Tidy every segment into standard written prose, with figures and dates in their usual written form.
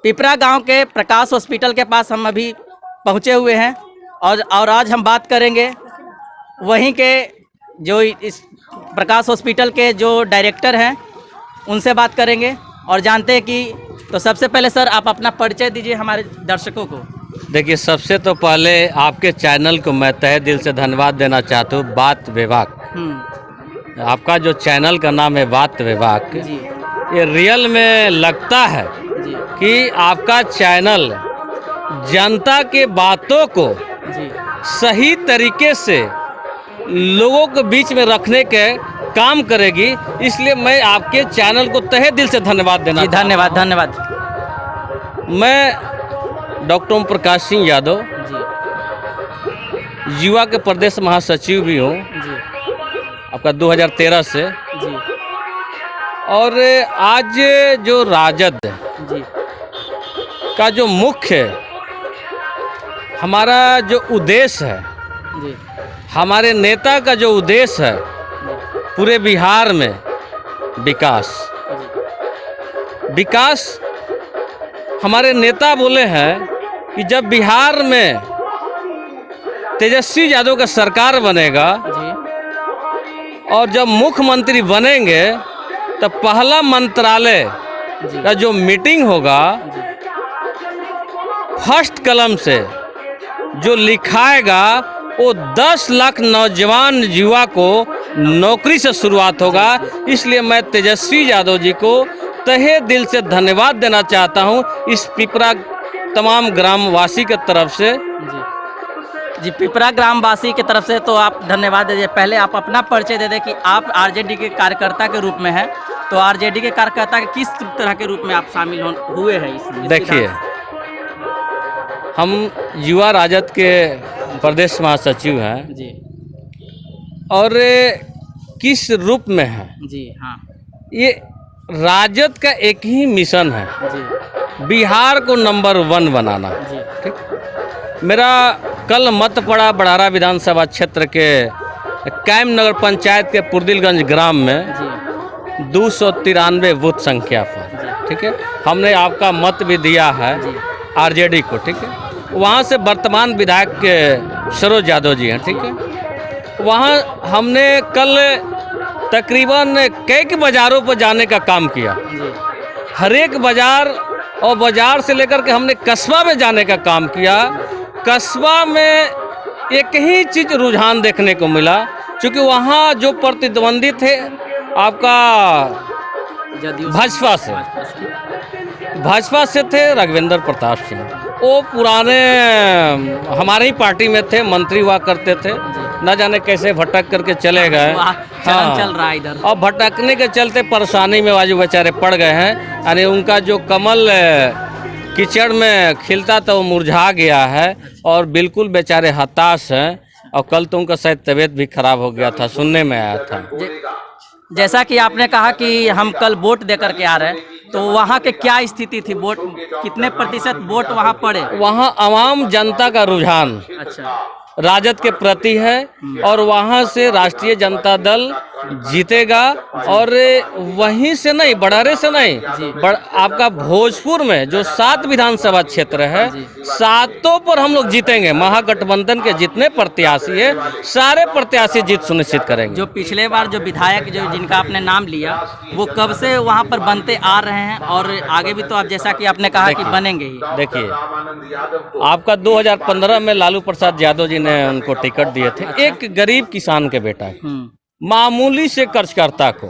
पिपरा गांव के प्रकाश हॉस्पिटल के पास हम अभी पहुंचे हुए हैं और आज हम बात करेंगे वहीं के जो इस प्रकाश हॉस्पिटल के जो डायरेक्टर हैं उनसे बात करेंगे और जानते हैं कि तो सबसे पहले सर आप अपना परिचय दीजिए हमारे दर्शकों को। देखिए, सबसे तो पहले आपके चैनल को मैं तहे दिल से धन्यवाद देना चाहता हूँ। बात विभाग, आपका जो चैनल का नाम है बात विभाग, जी ये रियल में लगता है जी कि आपका चैनल जनता के बातों को जी सही तरीके से लोगों के बीच में रखने के काम करेगी, इसलिए मैं आपके चैनल को तहे दिल से धन्यवाद देना जी धन्यवाद धन्यवाद। मैं डॉक्टर ओम प्रकाश सिंह यादव जी युवा के प्रदेश महासचिव भी हूँ जी आपका 2013 से। जी और आज जो राजद जी का जो मुख्य हमारा जो उद्देश्य है, जी हमारे नेता का जो उद्देश्य है पूरे बिहार में विकास, विकास हमारे नेता बोले हैं कि जब बिहार में तेजस्वी यादव का सरकार बनेगा जी और जब मुख्यमंत्री बनेंगे तब पहला मंत्रालय जी का जो मीटिंग होगा फर्स्ट कलम से जो लिखाएगा वो 10 लाख नौजवान युवा को नौकरी से शुरुआत होगा। इसलिए मैं तेजस्वी यादव जी को तहे दिल से धन्यवाद देना चाहता हूं इस पिपरा तमाम ग्रामवासी के तरफ से। जी पिपरा ग्रामवासी की तरफ से तो आप धन्यवाद दीजिए। पहले आप अपना परिचय दे दें कि आप आरजेडी के कार्यकर्ता के रूप में हैं, तो आरजेडी के कार्यकर्ता के किस तरह के रूप में आप शामिल हुए हैं इस देखिए, हम युवा राजद के प्रदेश महासचिव हैं जी और किस रूप में हैं, जी हाँ ये राजद का एक ही मिशन है, जी बिहार को नंबर 1 बनाना। जी ठीक, मेरा कल मत पड़ा बड़ारा विधानसभा क्षेत्र के कैम नगर पंचायत के पुरदिलगंज ग्राम में जी 293 बूथ संख्या पर। ठीक है, हमने आपका मत भी दिया है आरजेडी को। ठीक है, वहाँ से वर्तमान विधायक के सरोज यादव जी हैं। ठीक है, वहाँ हमने कल तकरीबन कई बाज़ारों पर जाने का काम किया। हर एक बाज़ार और बाज़ार से लेकर के हमने कस्बा में जाने का काम किया। कस्बा में एक ही चीज़ रुझान देखने को मिला, क्योंकि वहाँ जो प्रतिद्वंदी थे आपका भाजपा से थे राघवेंद्र प्रताप सिंह, वो पुराने हमारे ही पार्टी में थे, मंत्री हुआ करते थे, न जाने कैसे भटक करके चले गए। चल रहा है इधर, और भटकने के चलते परेशानी में वाजू बेचारे पड़ गए हैं। यानी उनका जो कमल कीचड़ में खिलता था वो मुरझा गया है और बिल्कुल बेचारे हताश हैं। और कल तो उनका शायद तबीयत भी खराब हो गया था, सुनने में आया था। जैसा कि आपने कहा कि हम कल वोट दे करके आ रहे हैं, तो वहाँ के क्या स्थिति थी? वोट कितने प्रतिशत वोट वहाँ पड़े? वहाँ आवाम जनता का रुझान अच्छा राजद के प्रति है और वहाँ से राष्ट्रीय जनता दल जीतेगा। और वहीं से नहीं, बड़ारे से नहीं, आपका भोजपुर में जो 7 विधानसभा क्षेत्र है, 7 पर हम लोग जीतेंगे। महागठबंधन के जितने प्रत्याशी है सारे प्रत्याशी जीत सुनिश्चित करेंगे। जो पिछले बार जो विधायक जो जिनका आपने नाम लिया, वो कब से वहाँ पर बनते आ रहे हैं और आगे भी तो आप जैसा कि आपने कहा कि बनेंगे ही। देखिए, आपका 2015 में लालू प्रसाद यादव जी ने उनको टिकट दिए थे। एक गरीब किसान के बेटा, मामूली से कर्जकर्ता को,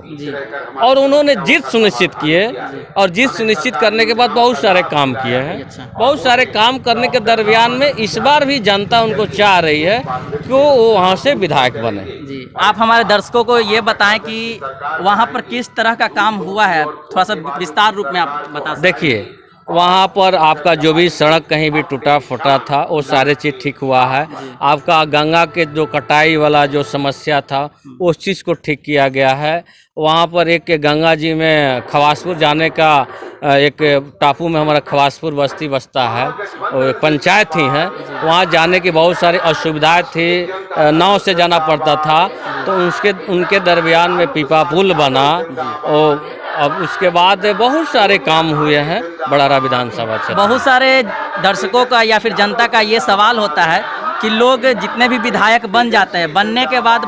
और उन्होंने जीत सुनिश्चित किए। और जीत सुनिश्चित करने के बाद बहुत सारे काम किए हैं। बहुत सारे काम करने के दरमियान में इस बार भी जनता उनको चाह रही है कि वो वहाँ से विधायक बने। जी, आप हमारे दर्शकों को ये बताएं कि वहाँ पर किस तरह का काम हुआ है, थोड़ा सा विस्तार रूप में आप बता सकते हैं। देखिए, वहाँ पर आपका जो भी सड़क कहीं भी टूटा फूटा था वो सारे चीज़ ठीक हुआ है। आपका गंगा के जो कटाई वाला जो समस्या था उस चीज़ को ठीक किया गया है। वहाँ पर एक गंगा जी में खवासपुर जाने का एक टापू में हमारा खवासपुर बस्ती बसता है, और पंचायत ही है, वहाँ जाने की बहुत सारी असुविधाएं थी। नाव से जाना पड़ता था, तो उनके दरमियान में पीपा पुल बना और अब उसके बाद बहुत सारे काम हुए हैं बड़ारा विधानसभा क्षेत्र। बहुत सारे दर्शकों का या फिर जनता का ये सवाल होता है कि लोग जितने भी विधायक बन जाते हैं, बनने के बाद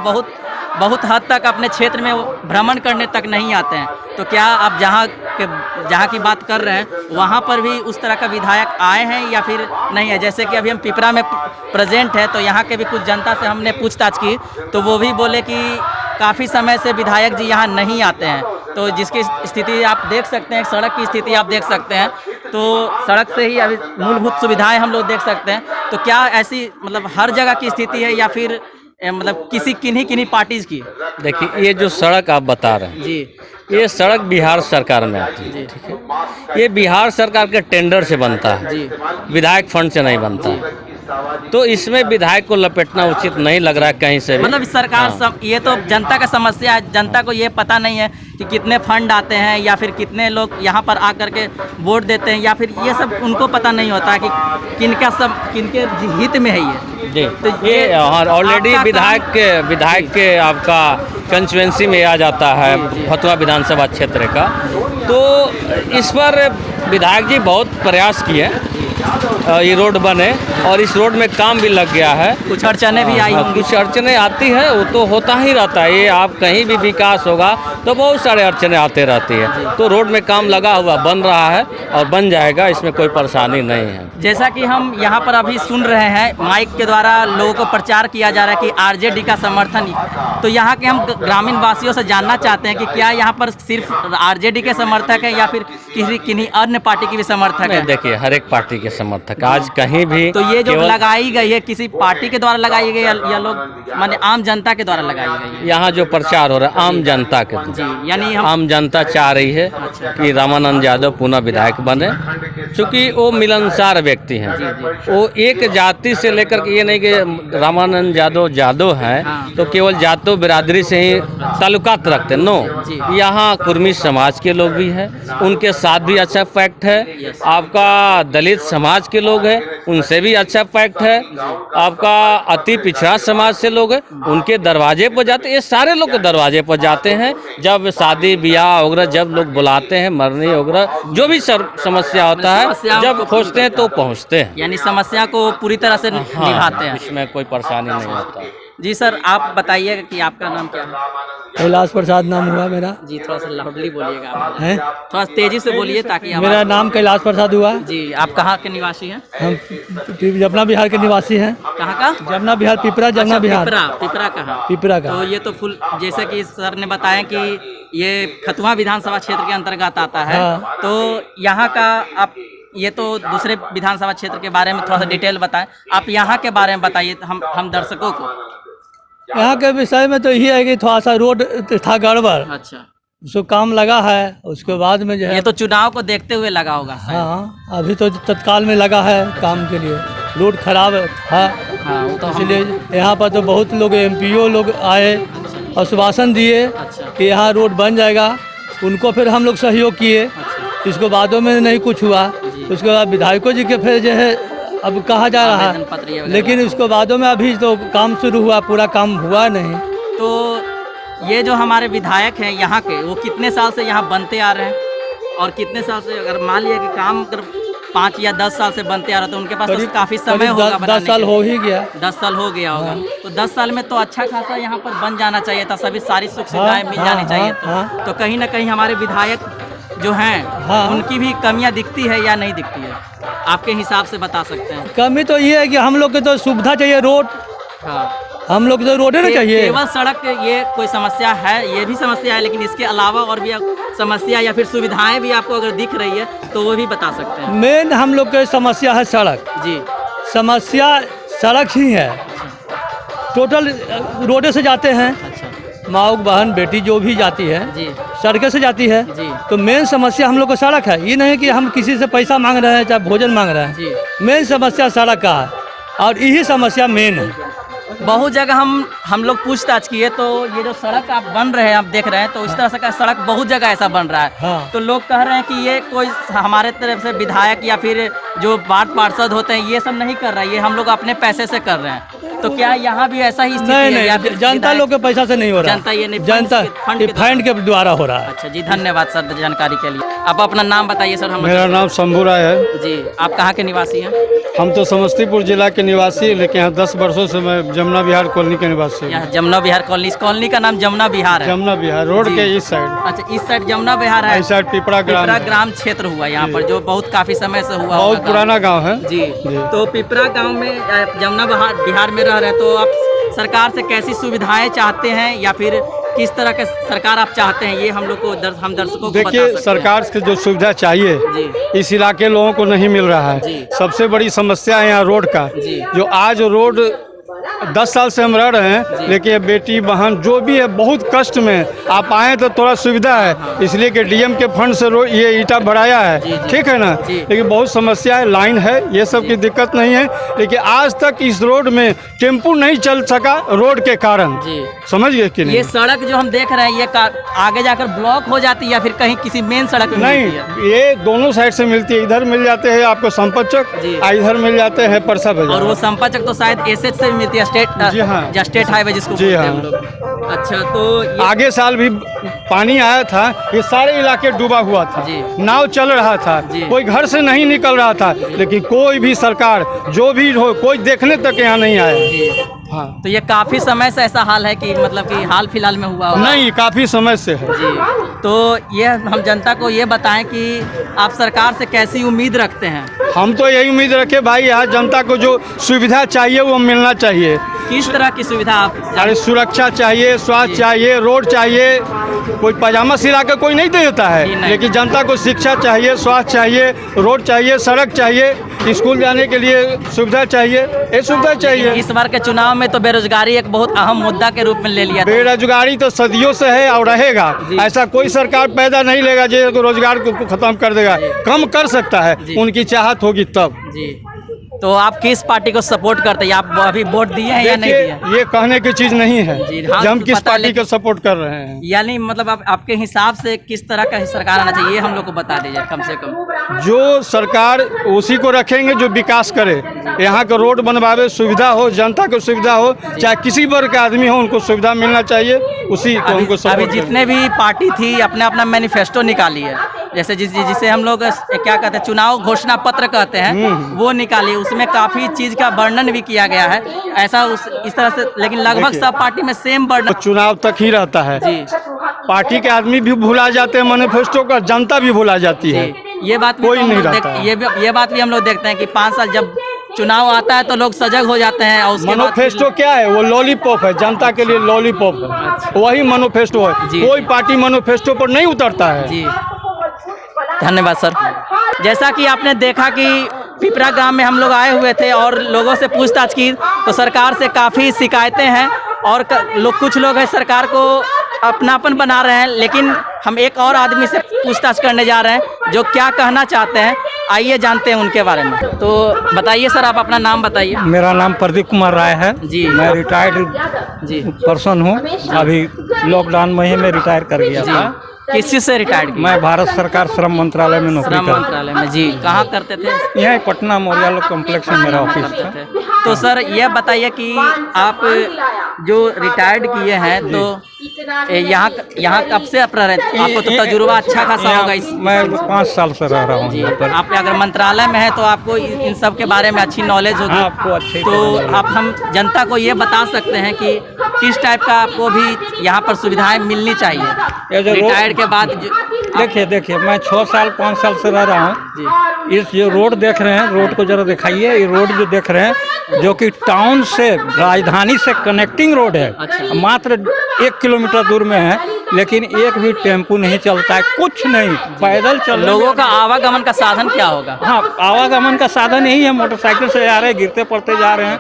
बहुत हद तक अपने क्षेत्र में वो भ्रमण करने तक नहीं आते हैं। तो क्या आप जहाँ की बात कर रहे हैं वहाँ पर भी उस तरह का विधायक आए हैं या फिर नहीं है? जैसे कि अभी हम पिपरा में प्रेजेंट है, तो यहाँ के भी कुछ जनता से हमने पूछताछ की, तो वो भी बोले कि काफ़ी समय से विधायक जी यहाँ नहीं आते हैं। तो जिसकी स्थिति आप देख सकते हैं, सड़क की स्थिति आप देख सकते हैं, तो सड़क से ही अभी मूलभूत सुविधाएं हम लोग देख सकते हैं। तो क्या ऐसी मतलब हर जगह की स्थिति है या फिर मतलब किन्हीं पार्टीज की? देखिए, ये जो सड़क आप बता रहे हैं जी, ये सड़क बिहार सरकार में आती है, ठीक है। ये बिहार सरकार के टेंडर से बनता है, जी, विधायक फंड से नहीं बनता है। तो इसमें विधायक को लपेटना उचित नहीं लग रहा है कहीं से भी। मतलब सरकार ये तो जनता का समस्या है, जनता को ये पता नहीं है कि कितने फंड आते हैं या फिर कितने लोग यहाँ पर आकर के वोट देते हैं, या फिर ये सब उनको पता नहीं होता कि किनके हित में है ये। जी, तो ये ऑलरेडी विधायक के आपका कंस्टिट्यूंसी में आ जाता है फतुहा विधानसभा क्षेत्र का। तो इस पर विधायक जी बहुत प्रयास किए, ये रोड बने और इस रोड में काम भी लग गया है। कुछ अड़चने भी आई होंगी। कुछ अड़चने आती है, वो तो होता ही रहता है। ये आप कहीं भी विकास होगा तो बहुत सारे अड़चने आते रहती है। तो रोड में काम लगा हुआ बन रहा है और बन जाएगा, इसमें कोई परेशानी नहीं है। जैसा कि हम यहाँ पर अभी सुन रहे हैं, माइक के द्वारा लोगों को प्रचार किया जा रहा है कि आरजेडी का समर्थन। तो यहाँ के हम ग्रामीण वासियों से जानना चाहते हैं कि क्या यहाँ पर सिर्फ आरजेडी के समर्थक है या फिर किन्हीं अन्य पार्टी की भी समर्थक है? देखिए, हर एक पार्टी के समर्थक आज कहीं भी। तो ये जो लगाई गई है किसी पार्टी के द्वारा लगाई गई या लोग माने आम जनता के द्वारा लगाई गई है? यहाँ जो प्रचार हो रहा है आम जनता के, जी, यानी आम जनता चाह रही है कि रामानंद यादव पुनः विधायक बने, क्योंकि वो मिलनसार व्यक्ति हैं। वो एक जाति से लेकर के, ये नहीं कि रामानंद यादव हैं तो केवल जातो बिरादरी से ही ताल्लुकात रखते, नो। यहाँ कुर्मी समाज के लोग भी हैं, उनके साथ भी अच्छा फैक्ट है। आपका दलित समाज के लोग हैं, उनसे भी अच्छा फैक्ट है। आपका अति पिछड़ा समाज से लोग हैं, उनके दरवाजे पर जाते, ये सारे लोग दरवाजे पर जाते हैं। जब शादी ब्याह वगैरह जब लोग बुलाते हैं, मरनी वगैरह जो भी समस्या होता है, जब खोजते हैं तो पहुंचते हैं। यानी समस्या को पूरी तरह से निभाते हैं। इसमें कोई परेशानी नहीं होता। जी सर, आप बताइएगा कि आपका नाम क्या है? कैलाश प्रसाद नाम हुआ मेरा। जी, थोड़ा सा लाउडली बोलिएगा आप। हैं? थोड़ा तेजी से बोलिए ताकि मेरा नाम कैलाश प्रसाद हुआ। जी, आप कहाँ के निवासी हैं? हम जमुना बिहार के निवासी हैं। कहाँ का? जमुना बिहार, पिपरा जमुना बिहार। पिपरा कहाँ? पिपरा का। तो ये तो फुल, जैसे कि सर ने बताया कि ये फतुहा विधानसभा क्षेत्र के अंतर्गत आता है। हाँ। तो यहाँ का आप, ये तो दूसरे विधानसभा क्षेत्र के बारे में थोड़ा सा डिटेल बताएं। आप यहाँ के बारे में बताइए हम दर्शकों को। यहाँ के विषय में तो यही है कि थोड़ा सा रोड था गड़बड़, अच्छा, उसको काम लगा है। उसके बाद में जो है, ये तो चुनाव को देखते हुए लगा होगा। हाँ, अभी तो तत्काल में लगा है काम के लिए। रोड खराब था, हाँ, वो तो इसलिए यहाँ पर तो बहुत लोग एमपीओ लोग आए और आश्वासन दिए कि यहाँ रोड बन जाएगा। उनको फिर हम लोग सहयोग किए। इसको बादों में नहीं कुछ हुआ। उसके बाद विधायकों जी के फिर जो है अब कहा जा रहा है, लेकिन उसको बादों में अभी तो काम शुरू हुआ, पूरा काम हुआ नहीं। तो ये जो हमारे विधायक हैं यहाँ के, वो कितने साल से यहाँ बनते आ रहे हैं? और कितने साल से, अगर मान लिया कि काम अगर 5 या 10 साल से बनते आ रहे, तो उनके पास तो काफ़ी समय होगा। 10 साल हो ही गया। 10 साल हो गया होगा। तो 10 साल में तो अच्छा खासा यहाँ पर बन जाना चाहिए था, सभी सारी सुख सुविधाएं मिल जानी चाहिए। तो कहीं ना कहीं हमारे विधायक जो हैं उनकी भी कमियां दिखती है या नहीं दिखती है? आपके हिसाब से बता सकते हैं। कमी तो ये है कि हम लोग को तो सुविधा चाहिए, रोड। हाँ, हम लोग तो रोड ना चाहिए। केवल सड़क ये कोई समस्या है, ये भी समस्या है, लेकिन इसके अलावा और भी समस्या या फिर सुविधाएं भी आपको अगर दिख रही है तो वो भी बता सकते हैं। मेन हम लोग की समस्या है सड़क। जी, समस्या सड़क ही है। टोटल रोडे से जाते हैं, अच्छा माँ बहन बेटी जो भी जाती है जी, सड़कें से जाती है। जी, तो मेन समस्या हम लोग को सड़क है। ये नहीं कि हम किसी से पैसा मांग रहे हैं चाहे भोजन मांग रहे हैं। जी। मेन समस्या सड़क का है और यही समस्या मेन है। बहुत जगह हम लोग पूछताछ किए, तो ये जो सड़क आप बन रहे हैं, आप देख रहे हैं, तो इस तरह से का सड़क बहुत जगह ऐसा बन रहा है। हाँ। तो लोग कह रहे हैं कि ये कोई हमारे तरफ से विधायक या फिर जो वार्ड पार्षद होते हैं ये सब नहीं कर रहा है, ये हम लोग अपने पैसे से कर रहे हैं। तो क्या यहाँ भी ऐसा ही स्थिति नहीं है या फिर नहीं, जनता लोग के पैसा से नहीं हो रहा, जनता ये नहीं, जनता फंड के फंड के द्वारा हो रहा है। अच्छा जी, धन्यवाद सर जानकारी के लिए। आप अपना नाम बताइए सर। हम मेरा नाम शंभू राय है। जी, आप कहाँ के निवासी हैं? हम तो समस्तीपुर जिला के निवासी हैं, लेकिन यहाँ 10 वर्षों से मैं जमुना विहार कॉलोनी के निवासी हूँ। यहाँ जमुना विहार कॉलोनी, इस कॉलोनी का नाम जमुना विहार है। जमुना विहार रोड जी। के इस साइड। अच्छा, इस साइड जमुना विहार है, इस साइड पिपरा ग्राम क्षेत्र हुआ यहाँ पर, जो बहुत काफी समय से हुआ बहुत होगा पुराना गांव है। जी। तो पिपरा गांव में जमुना बिहार में रह रहे हैं, तो आप सरकार से कैसी सुविधाएं चाहते हैं या फिर किस तरह का सरकार आप चाहते हैं, ये हम लोग को हम दर्शकों को बता देखिए, सकते हैं। सरकार से जो सुविधा चाहिए जी। इस इलाके लोगों को नहीं मिल रहा जी। है। सबसे बड़ी समस्या है यहाँ रोड का। जी। जो आज रोड 10 साल से हम रह रहे हैं, लेकिन बेटी बहन जो भी है बहुत कष्ट में। आप आए तो थोड़ा सुविधा है, इसलिए कि डीएम के फंड से ये ईटा बढ़ाया है, ठीक है ना। लेकिन बहुत समस्या है, लाइन है, ये सब की दिक्कत नहीं है। लेकिन आज तक इस रोड में टेम्पू नहीं चल सका रोड के कारण। समझ गए कि नहीं? ये सड़क जो हम देख रहे हैं ये आगे जाकर ब्लॉक हो जाती है या फिर कहीं किसी मेन सड़क में नहीं, मिलती है? ये दोनों साइड से मिलती है। इधर मिल जाते हैं आपको संपतचक, इधर मिल जाते हैं परसा बाजार। और वो संपतचक तो शायद एसएच से मिलती है, जी हाँ, स्टेट हाईवे जिसको जी बोलते हैं हाँ। हम लोग। अच्छा, तो आगे साल भी पानी आया था, ये सारे इलाके डूबा हुआ था, नाव चल रहा था, कोई घर से नहीं निकल रहा था, लेकिन कोई भी सरकार जो भी हो, कोई देखने तक यहाँ नहीं आया। हाँ, तो ये काफी समय से ऐसा हाल है कि मतलब कि हाल फिलहाल में हुआ होगा? नहीं, काफी समय से है। जी। तो ये हम जनता को ये बताएं कि आप सरकार से कैसी उम्मीद रखते हैं? हम तो यही उम्मीद रखे भाई, यहाँ जनता को जो सुविधा चाहिए वो मिलना चाहिए। किस तरह की सुविधा आप? अरे सुरक्षा चाहिए, स्वास्थ्य चाहिए, रोड चाहिए। कोई पजामा सिला कर कोई नहीं देता है, लेकिन जनता को शिक्षा चाहिए, स्वास्थ्य चाहिए, रोड चाहिए, सड़क चाहिए, स्कूल जाने के लिए सुविधा चाहिए, ये सुविधा चाहिए। इस बार के चुनाव में तो बेरोजगारी एक बहुत अहम मुद्दा के रूप में ले लिया था। बेरोजगारी तो सदियों से है और रहेगा। ऐसा कोई सरकार पैदा नहीं लेगा जो रोजगार को खत्म कर देगा। कम कर सकता है, उनकी चाहत होगी तब। जी। तो आप किस पार्टी को सपोर्ट करते हैं? आप अभी वोट दिए हैं या नहीं दिए? ये कहने की चीज नहीं है हाँ, कि हम किस पता पार्टी को सपोर्ट कर रहे हैं। यानी मतलब आपके हिसाब से किस तरह का सरकार आना चाहिए, ये हम लोग को बता दीजिए कम से कम। जो सरकार उसी को रखेंगे जो विकास करे, यहाँ का रोड बनवावे, सुविधा हो, जनता को सुविधा हो, चाहे किसी वर्ग के आदमी हो, उनको सुविधा मिलना चाहिए, उसी को हमको सपोर्ट। अभी जितने भी पार्टी थी अपने अपना मैनिफेस्टो निकाली है, जैसे जिसे हम लोग क्या कहते हैं, चुनाव घोषणा पत्र कहते हैं, वो निकाली। उसमें काफी चीज का वर्णन भी किया गया है, ऐसा इस तरह से। लेकिन लगभग सब पार्टी में सेम वर्णन चुनाव तक ही रहता है। जी। पार्टी के आदमी भी भुला जाते हैं मैनिफेस्टो का, जनता भी भुला जाती है। ये बात भी कोई नहीं रहता। ये बात भी हम लोग देखते हैं कि 5 साल जब चुनाव आता है तो लोग सजग हो जाते हैं। और उसके मैनिफेस्टो क्या है? वो लॉलीपॉप है, जनता के लिए लॉलीपॉप है, वही मैनिफेस्टो है। कोई पार्टी मैनिफेस्टो पर नहीं उतरता है। जी, धन्यवाद सर। जैसा कि आपने देखा कि पिपरा गांव में हम लोग आए हुए थे और लोगों से पूछताछ की, तो सरकार से काफ़ी शिकायतें हैं और कुछ लोग हैं सरकार को अपनापन बना रहे हैं। लेकिन हम एक और आदमी से पूछताछ करने जा रहे हैं जो क्या कहना चाहते हैं, आइए जानते हैं उनके बारे में। तो बताइए सर, आप अपना नाम बताइए। मेरा नाम प्रदीप कुमार राय है जी। मैं रिटायर्ड पर्सन हूँ, अभी लॉकडाउन में ही मैं रिटायर कर गया था। किस चीज से रिटायर्ड? मैं भारत सरकार श्रम मंत्रालय में नौकरी श्रम मंत्रालय में। जी, कहाँ करते थे? यहाँ पटना मोरियालो कॉम्प्लेक्स में मेरा ऑफिस था। तो सर ये बताइए कि आप जो रिटायर्ड किए हैं तो यहाँ कब से आप रह रहे हैं? आपको तो तजुर्बा अच्छा खासा होगा। मैं 5 साल से रह रहा हूँ यहाँ पर। आप अगर मंत्रालय में है तो आपको इन सब के बारे में अच्छी नॉलेज होगी। आपको अच्छी तो आप हम जनता को ये बता सकते हैं कि किस टाइप का आपको भी यहाँ पर सुविधाएं मिलनी चाहिए रिटायर्ड के बाद। देखिए मैं 6 साल 5 साल से रह रहा हूँ। इस जो रोड देख रहे हैं, रोड को जरा दिखाइए। ये रोड जो देख रहे हैं जो कि टाउन से, राजधानी से कनेक्टिंग रोड है। अच्छा। मात्र 1 किलोमीटर दूर में है, लेकिन एक भी टेम्पू नहीं चलता है, कुछ नहीं, पैदल चल। लोगों का आवागमन का साधन क्या होगा? हाँ, आवागमन का साधन यही है, मोटरसाइकिल से जा रहे हैं, गिरते पड़ते जा रहे हैं।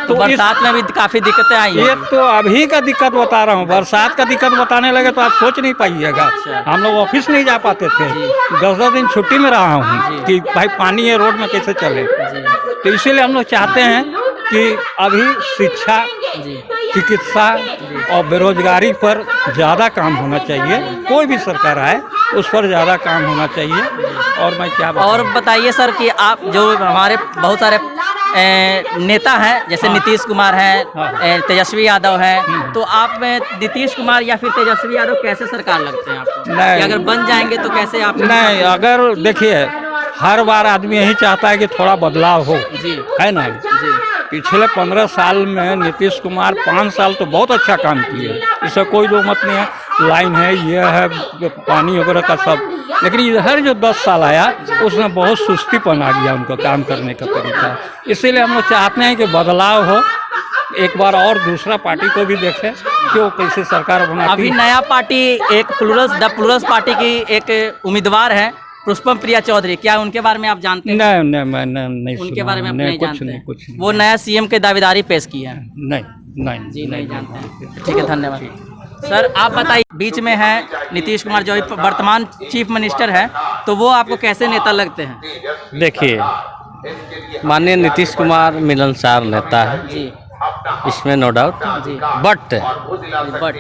तो बरसात में भी काफी दिक्कतें आई हैं। ये तो अभी का दिक्कत बता रहा हूँ, बरसात का दिक्कत बताने लगे तो आप सोच नहीं पाइएगा। हम लोग ऑफिस नहीं जा पाते थे, 10-10 दिन छुट्टी में रहा हूँ कि भाई पानी है रोड में कैसे चले। तो इसीलिए हम लोग चाहते हैं कि अभी शिक्षा, चिकित्सा और बेरोजगारी पर ज़्यादा काम होना चाहिए। कोई भी सरकार आए उस पर ज़्यादा काम होना चाहिए। और मैं क्या और बताइए सर कि आप जो हमारे बहुत सारे नेता हैं, जैसे नीतीश कुमार हैं, तेजस्वी यादव हैं, तो आप में नीतीश कुमार या फिर तेजस्वी यादव कैसे सरकार लगते हैं आपको? नहीं। कि अगर बन जाएंगे तो कैसे आप? नहीं, अगर देखिए हर बार आदमी यही चाहता है कि थोड़ा बदलाव हो, जी है ना। जी पिछले 15 साल में नीतीश कुमार 5 साल तो बहुत अच्छा काम किए, इससे कोई दो मत नहीं है। लाइन है, ये है, पानी वगैरह का सब, लेकिन इधर जो 10 साल आया उसमें बहुत सुस्तीपन आ गया उनको काम करने का तरीका। इसीलिए हम लोग चाहते हैं कि बदलाव हो, एक बार और दूसरा पार्टी को भी देखें कि वो कैसे सरकार बनाती अभी है। नया पार्टी एक द प्लुरल्स पार्टी की एक उम्मीदवार है पुष्पम प्रिया चौधरी, क्या उनके बारे में आप जानते हैं? नहीं नहीं, मैं नहीं उनके सुना, बारे में आप नहीं कुछ जानते नहीं, हैं? कुछ नहीं। वो नया सीएम के दावेदारी पेश की है। नहीं नहीं जी नहीं जानते हैं। ठीक है, धन्यवाद। सर आप बताइए, बीच में है नीतीश कुमार जो वर्तमान चीफ मिनिस्टर है, तो वो आपको कैसे नेता लगते हैं? देखिए, माननीय नीतीश कुमार मिलनसार नेता है, जी इसमें नो डाउट। जी बट बट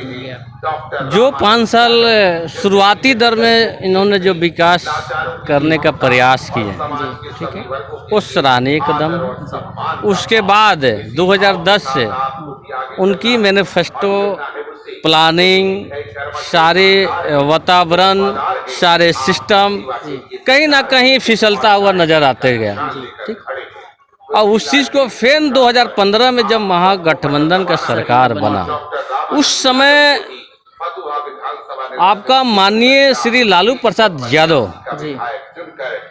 जो 5 साल शुरुआती दर में इन्होंने जो विकास करने का प्रयास किया, ठीक है, वो सराहनीय कदम है। उसके बाद 2010 से उनकी मैनिफेस्टो, प्लानिंग, सारे वातावरण, सारे सिस्टम कहीं ना कहीं फिसलता हुआ नजर आते गया, ठीक। और उस चीज़ को फिर 2015 में जब महागठबंधन का सरकार बना, उस समय आपका माननीय श्री लालू प्रसाद यादव जी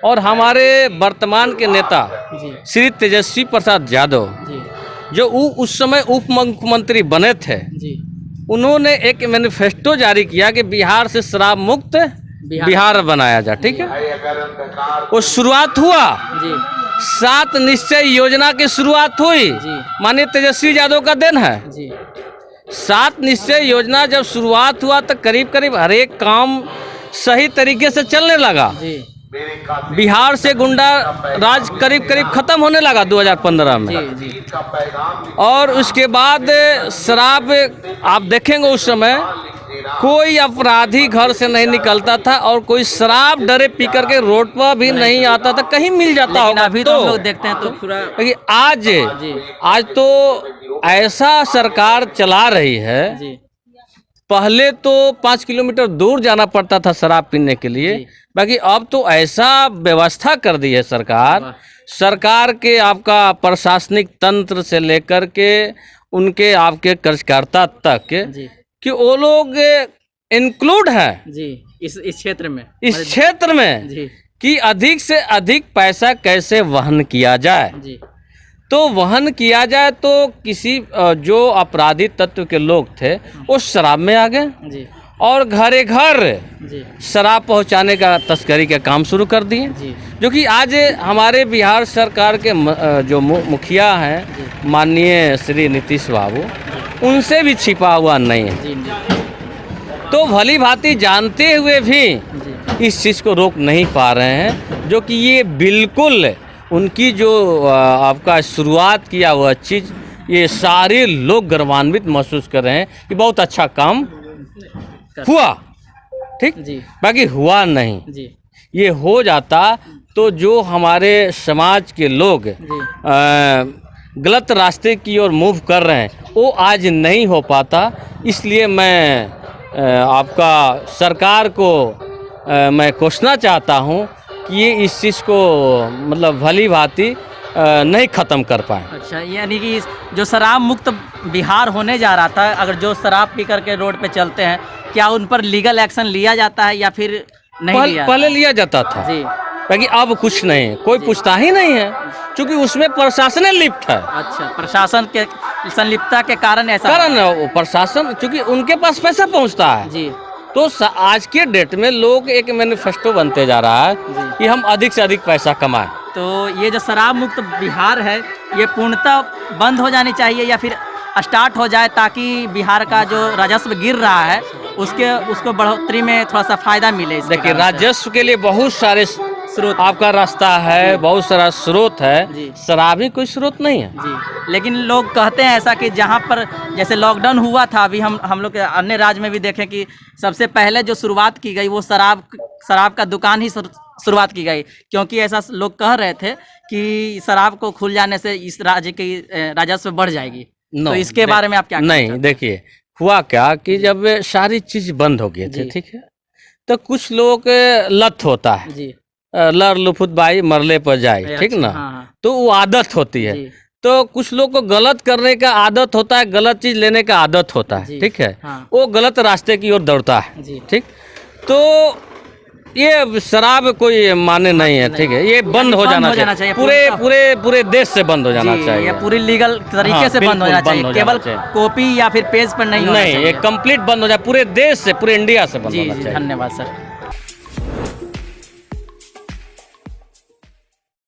और हमारे वर्तमान के नेता जी श्री तेजस्वी प्रसाद यादव, जी जो उस समय उप मुख्यमंत्री बने थे, जी उन्होंने एक मैनिफेस्टो जारी किया कि बिहार से शराब मुक्त बिहार बनाया जाए, ठीक है। वो शुरुआत हुआ, जी 7 निश्चय योजना की शुरुआत हुई, जी माननीय तेजस्वी यादव का देन है। जी 7 निश्चय योजना जब शुरुआत हुआ तो करीब करीब हर एक काम सही तरीके से चलने लगा। जी बिहार से गुंडा राज करीब करीब खत्म होने लगा 2015 में। जी जी और उसके बाद शराब, आप देखेंगे उस समय कोई अपराधी घर से नहीं निकलता था और कोई शराब डरे पी करके रोड पर भी नहीं आता था, कहीं मिल जाता लेकिन होगा। अभी तो हम लोग देखते हैं तो पूरा लेकिन आज तो ऐसा सरकार चला रही है, जी पहले तो 5 किलोमीटर दूर जाना पड़ता था शराब पीने के लिए, जी। बाकी अब तो ऐसा व्यवस्था कर दी है सरकार के आपका प्रशासनिक तंत्र से लेकर के उनके आपके कार्यकर्ता तक जी कि वो लोग इंक्लूड है जी इस क्षेत्र में, इस क्षेत्र में जी कि अधिक से अधिक पैसा कैसे वहन किया जाए। जी तो वहन किया जाए तो किसी जो अपराधी तत्व के लोग थे वो शराब में आ गए जी और घरे घर जी शराब पहुंचाने का तस्करी का काम शुरू कर दिए, जी जो कि आज हमारे बिहार सरकार के जो मुखिया हैं माननीय श्री नीतीश बाबू, उनसे भी छिपा हुआ नहीं है। जी तो भली भांति जानते हुए भी जी इस चीज़ को रोक नहीं पा रहे हैं, जो कि ये बिल्कुल उनकी जो आपका शुरुआत किया हुआ चीज़, ये सारे लोग गर्वान्वित महसूस कर रहे हैं कि बहुत अच्छा काम हुआ, ठीक। जी बाकी हुआ नहीं, जी ये हो जाता तो जो हमारे समाज के लोग जी गलत रास्ते की ओर मूव कर रहे हैं वो आज नहीं हो पाता। इसलिए मैं आपका सरकार को मैं कोसना चाहता हूँ कि ये इस चीज़ को मतलब भली भांति नहीं ख़त्म कर पाए। अच्छा, यानी कि जो शराब मुक्त बिहार होने जा रहा था, अगर जो शराब पी करके रोड पे चलते हैं, क्या उन पर लीगल एक्शन लिया जाता है या फिर नहीं लिया? पहले लिया जाता था जी बाकी अब कुछ नहीं, कोई पूछता ही नहीं है, क्योंकि उसमें प्रशासन लिप्त है। अच्छा, प्रशासन के संलिप्तता के कारण ऐसा प्रशासन, क्योंकि उनके पास पैसा पहुंचता है, जी तो आज के डेट में लोग एक मैनिफेस्टो बनते जा रहा है कि हम अधिक से अधिक पैसा कमाएं। तो ये जो शराब मुक्त बिहार है, ये पूर्णतः बंद हो जानी चाहिए या फिर स्टार्ट हो जाए, ताकि बिहार का जो राजस्व गिर रहा है उसको बढ़ोतरी में थोड़ा सा फायदा मिले। देखिए, राजस्व के लिए बहुत सारे स्रोत आपका रास्ता है, बहुत सारा स्रोत है, जी। शराब ही कोई स्रोत नहीं है। जी, लेकिन लोग कहते हैं ऐसा कि जहाँ पर जैसे लॉकडाउन हुआ था, अभी हम लोग के अन्य राज्य में भी देखें कि सबसे पहले जो शुरुआत की गई वो शराब का दुकान ही शुरुआत की गई, क्योंकि ऐसा लोग कह रहे थे कि शराब को खुल जाने से इस राज्य की राजस्व बढ़ जाएगी। नो, तो इसके बारे में आप क्या कहना नहीं, चाहते देखिए हुआ क्या कि जब सारी चीज बंद हो गए थे, जी। ठीक है, तो कुछ लोग के लत होता है, हैं? जी लर लुफुत बाई मरले पर जाए, ठीक अच्छा, ना, हाँ हाँ तो वो आदत होती है। जी तो कुछ लोग को गलत करने का आदत होता है, गलत चीज लेने का आदत होता है, जी, ठीक है, हाँ। वो गलत रास्ते की ओर दौड़ता है, जी ठीक। तो ये शराब कोई माने नहीं है, ठीक है, ये बंद हो जाना चाहिए, पूरे पूरे पूरे देश से बंद हो जाना जी, चाहिए। ये पूरी लीगल तरीके हाँ, से बंद बिल्कुल होना बंद चाहिए, हो जाना केवल चाहिए। कॉपी या फिर पेज पर नहीं होना नहीं, चाहिए। ये कंप्लीट बंद हो जाए, पूरे देश से, पूरे इंडिया से बंद जी होना जी चाहिए। धन्यवाद सर।